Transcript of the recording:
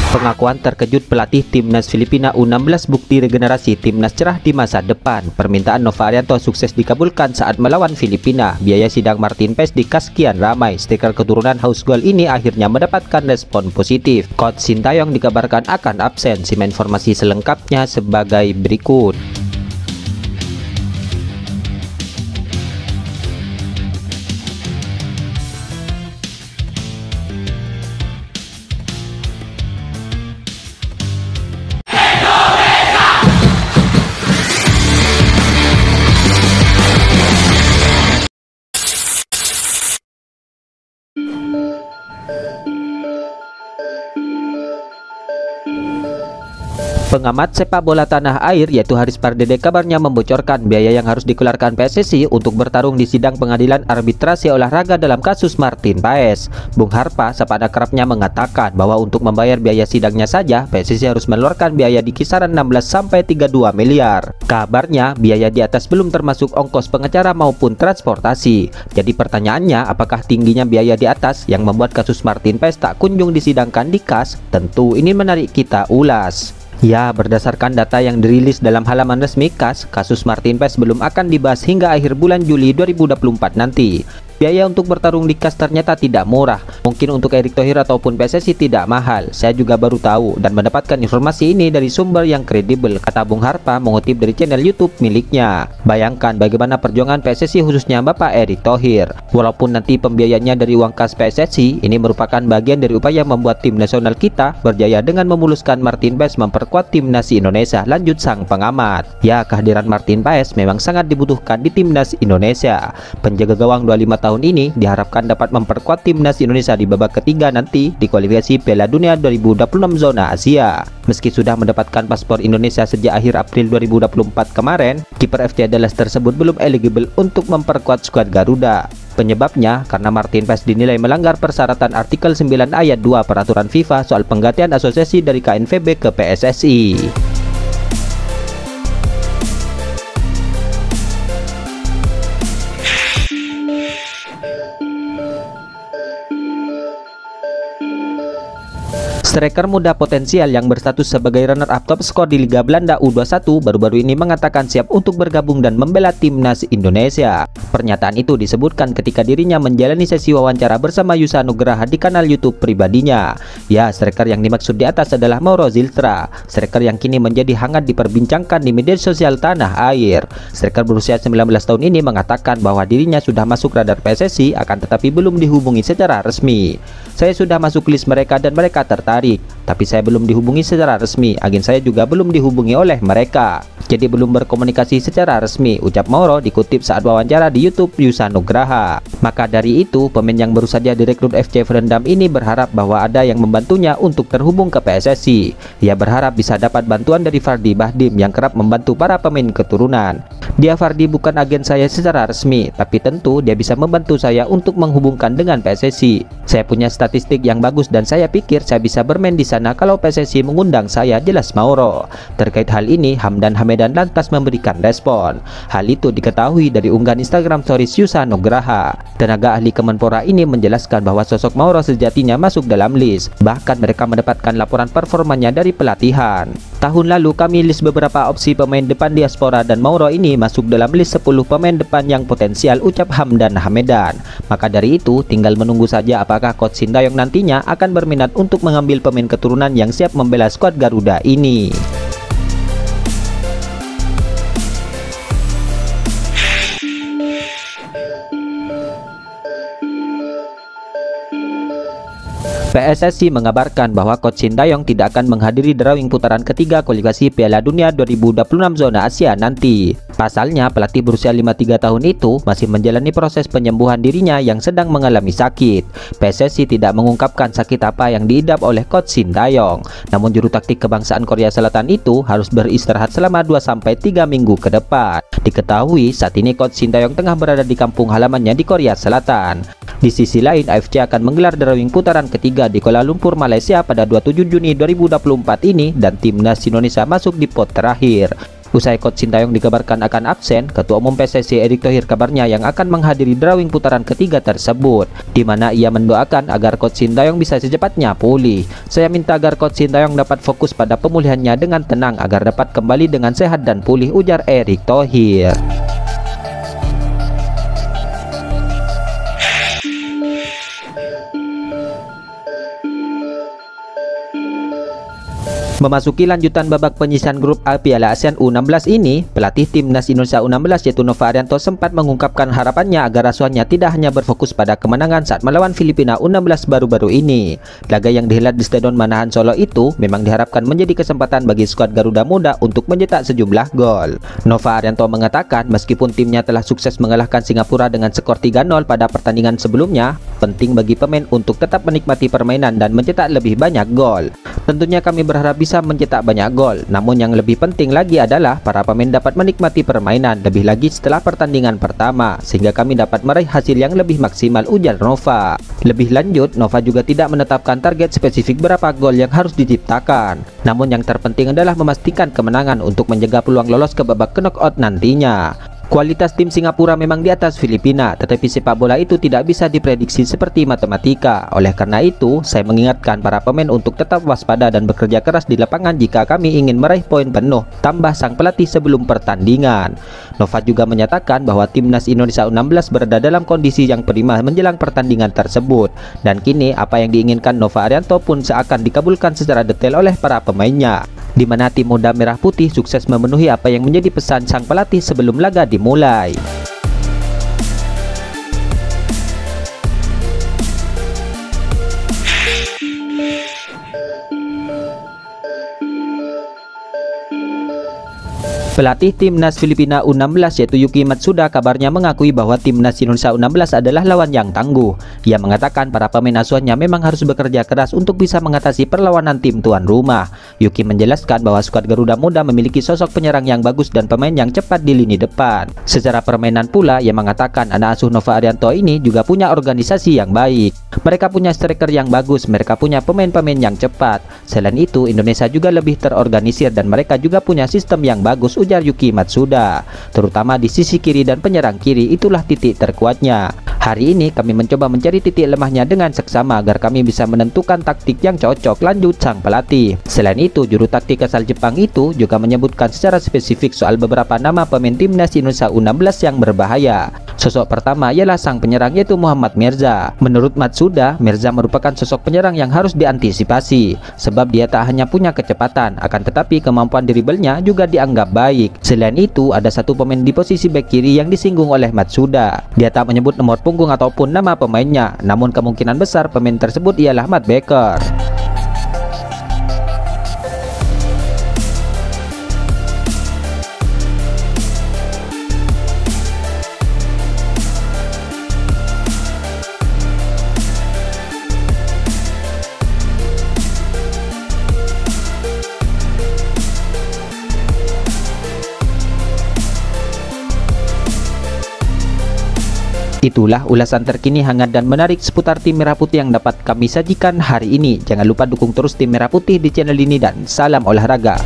Pengakuan terkejut pelatih Timnas Filipina U16 bukti regenerasi Timnas cerah di masa depan. Permintaan Nova Arianto sukses dikabulkan saat melawan Filipina. Biaya sidang Martin Paes di kas kian ramai. Stiker keturunan Haus Gol ini akhirnya mendapatkan respon positif. Coach Sintayong dikabarkan akan absen. Simak informasi selengkapnya sebagai berikut. Pengamat sepak bola tanah air yaitu Haris Pardede kabarnya membocorkan biaya yang harus dikeluarkan PSSI untuk bertarung di sidang pengadilan arbitrasi olahraga dalam kasus Martin Paes. Bung Harpa sepada kerapnya mengatakan bahwa untuk membayar biaya sidangnya saja PSSI harus mengeluarkan biaya di kisaran 16-32 miliar. Kabarnya biaya di atas belum termasuk ongkos pengacara maupun transportasi. Jadi pertanyaannya, apakah tingginya biaya di atas yang membuat kasus Martin Paes tak kunjung disidangkan di KAS? Tentu ini menarik kita ulas. Ya, berdasarkan data yang dirilis dalam halaman resmi KAS, kasus Martin Paes belum akan dibahas hingga akhir bulan Juli 2024 nanti. Biaya untuk bertarung di KAS ternyata tidak murah. Mungkin untuk Erick Thohir ataupun PSSI tidak mahal. Saya juga baru tahu dan mendapatkan informasi ini dari sumber yang kredibel, kata Bung Harpa mengutip dari channel YouTube miliknya. Bayangkan bagaimana perjuangan PSSI khususnya Bapak Erick Thohir. Walaupun nanti pembiayaannya dari uang kas PSSI, ini merupakan bagian dari upaya membuat tim nasional kita berjaya dengan memuluskan Martin Paes memperkuat timnas Indonesia, lanjut sang pengamat. Ya, kehadiran Martin Paes memang sangat dibutuhkan di timnas Indonesia. Penjaga gawang 25 tahun ini diharapkan dapat memperkuat timnas Indonesia di babak ketiga nanti di kualifikasi Piala Dunia 2026 zona Asia. Meski sudah mendapatkan paspor Indonesia sejak akhir April 2024 kemarin, kiper FC Dallas tersebut belum eligible untuk memperkuat skuad Garuda. Penyebabnya karena Martin Paes dinilai melanggar persyaratan artikel 9 ayat 2 peraturan FIFA soal penggantian asosiasi dari KNVB ke PSSI. Striker muda potensial yang berstatus sebagai runner-up top skor di Liga Belanda U21 baru-baru ini mengatakan siap untuk bergabung dan membela timnas Indonesia. Pernyataan itu disebutkan ketika dirinya menjalani sesi wawancara bersama Yusa Nugraha di kanal YouTube pribadinya. Ya, striker yang dimaksud di atas adalah Mauro Zilstra, striker yang kini menjadi hangat diperbincangkan di media sosial tanah air. Striker berusia 19 tahun ini mengatakan bahwa dirinya sudah masuk radar PSSI akan tetapi belum dihubungi secara resmi. Saya sudah masuk list mereka dan mereka tertarik, tapi saya belum dihubungi secara resmi. Agen saya juga belum dihubungi oleh mereka. Jadi belum berkomunikasi secara resmi, ucap Mauro dikutip saat wawancara di YouTube Yusa Nugraha. Maka dari itu, pemain yang baru saja direkrut FC Volendam ini berharap bahwa ada yang membantunya untuk terhubung ke PSSI. Ia berharap bisa dapat bantuan dari Fardi Bahdim yang kerap membantu para pemain keturunan. Dia Fardi bukan agen saya secara resmi, tapi tentu dia bisa membantu saya untuk menghubungkan dengan PSSI. Saya punya statistik yang bagus dan saya pikir saya bisa bermain di sana kalau PSSI mengundang saya, jelas Mauro. Terkait hal ini, Hamdan Hamedan lantas memberikan respon. Hal itu diketahui dari unggahan Instagram stories Yusa Nugraha. Tenaga ahli Kemenpora ini menjelaskan bahwa sosok Mauro sejatinya masuk dalam list. Bahkan mereka mendapatkan laporan performanya dari pelatihan. Tahun lalu kami list beberapa opsi pemain depan diaspora dan Mauro ini masuk dalam list 10 pemain depan yang potensial, ucap Hamdan Hamedan. Maka dari itu tinggal menunggu saja apakah Coach Sintayong nantinya akan berminat untuk mengambil pemain keturunan yang siap membela skuad Garuda ini. PSSI mengabarkan bahwa Coach Sintayong tidak akan menghadiri drawing putaran ketiga kualifikasi Piala Dunia 2026 zona Asia nanti. Pasalnya, pelatih berusia 53 tahun itu masih menjalani proses penyembuhan dirinya yang sedang mengalami sakit. PSSI tidak mengungkapkan sakit apa yang diidap oleh Coach Sintayong. Namun juru taktik kebangsaan Korea Selatan itu harus beristirahat selama 2-3 minggu ke depan. Diketahui saat ini Coach Sintayong tengah berada di kampung halamannya di Korea Selatan. Di sisi lain, AFC akan menggelar drawing putaran ketiga di Kuala Lumpur, Malaysia pada 27 Juni 2024 ini dan timnas Indonesia masuk di pot terakhir. Usai Coach Sintayong dikabarkan akan absen, Ketua Umum PSSI Erick Thohir kabarnya yang akan menghadiri drawing putaran ketiga tersebut, di mana ia mendoakan agar Coach Sintayong bisa secepatnya pulih. Saya minta agar Coach Sintayong dapat fokus pada pemulihannya dengan tenang agar dapat kembali dengan sehat dan pulih, ujar Erick Thohir. Memasuki lanjutan babak penyisihan grup A Piala ASEAN U16 ini, pelatih timnas Indonesia U16 yaitu Nova Arianto sempat mengungkapkan harapannya agar asuhannya tidak hanya berfokus pada kemenangan saat melawan Filipina U16 baru-baru ini. Laga yang dihelat di Stadion Manahan Solo itu memang diharapkan menjadi kesempatan bagi skuad Garuda Muda untuk mencetak sejumlah gol. Nova Arianto mengatakan meskipun timnya telah sukses mengalahkan Singapura dengan skor 3-0 pada pertandingan sebelumnya, penting bagi pemain untuk tetap menikmati permainan dan mencetak lebih banyak gol. Tentunya kami berharap bisa mencetak banyak gol, namun yang lebih penting lagi adalah para pemain dapat menikmati permainan lebih lagi setelah pertandingan pertama, sehingga kami dapat meraih hasil yang lebih maksimal, ujar Nova. Lebih lanjut, Nova juga tidak menetapkan target spesifik berapa gol yang harus diciptakan, namun yang terpenting adalah memastikan kemenangan untuk menjaga peluang lolos ke babak knockout nantinya. Kualitas tim Singapura memang di atas Filipina, tetapi sepak bola itu tidak bisa diprediksi seperti matematika. Oleh karena itu, saya mengingatkan para pemain untuk tetap waspada dan bekerja keras di lapangan jika kami ingin meraih poin penuh, tambah sang pelatih sebelum pertandingan. Nova juga menyatakan bahwa timnas Indonesia U16 berada dalam kondisi yang prima menjelang pertandingan tersebut, dan kini apa yang diinginkan Nova Arianto pun seakan dikabulkan secara detail oleh para pemainnya, di mana tim muda merah putih sukses memenuhi apa yang menjadi pesan sang pelatih sebelum laga dimulai. Pelatih timnas Filipina U16 yaitu Yuki Matsuda kabarnya mengakui bahwa timnas Indonesia U16 adalah lawan yang tangguh. Ia mengatakan para pemain asuhannya memang harus bekerja keras untuk bisa mengatasi perlawanan tim tuan rumah. Yuki menjelaskan bahwa skuad Garuda Muda memiliki sosok penyerang yang bagus dan pemain yang cepat di lini depan. Secara permainan pula, ia mengatakan anak asuh Nova Arianto ini juga punya organisasi yang baik. Mereka punya striker yang bagus, mereka punya pemain-pemain yang cepat. Selain itu, Indonesia juga lebih terorganisir dan mereka juga punya sistem yang bagus, ujar Yuki Matsuda. Terutama di sisi kiri dan penyerang kiri, itulah titik terkuatnya. Hari ini kami mencoba mencari titik lemahnya dengan seksama agar kami bisa menentukan taktik yang cocok, lanjut sang pelatih. Selain itu, juru taktik asal Jepang itu juga menyebutkan secara spesifik soal beberapa nama pemain timnas Indonesia U16 yang berbahaya. Sosok pertama ialah sang penyerang yaitu Muhammad Mirza. Menurut Matsuda, Mirza merupakan sosok penyerang yang harus diantisipasi sebab dia tak hanya punya kecepatan, akan tetapi kemampuan dribblenya juga dianggap baik. Selain itu, ada satu pemain di posisi bek kiri yang disinggung oleh Matsuda. Dia tak menyebut nomor punggung ataupun nama pemainnya, namun kemungkinan besar pemain tersebut ialah Matt Baker. Itulah ulasan terkini hangat dan menarik seputar tim Merah Putih yang dapat kami sajikan hari ini. Jangan lupa dukung terus tim Merah Putih di channel ini dan salam olahraga.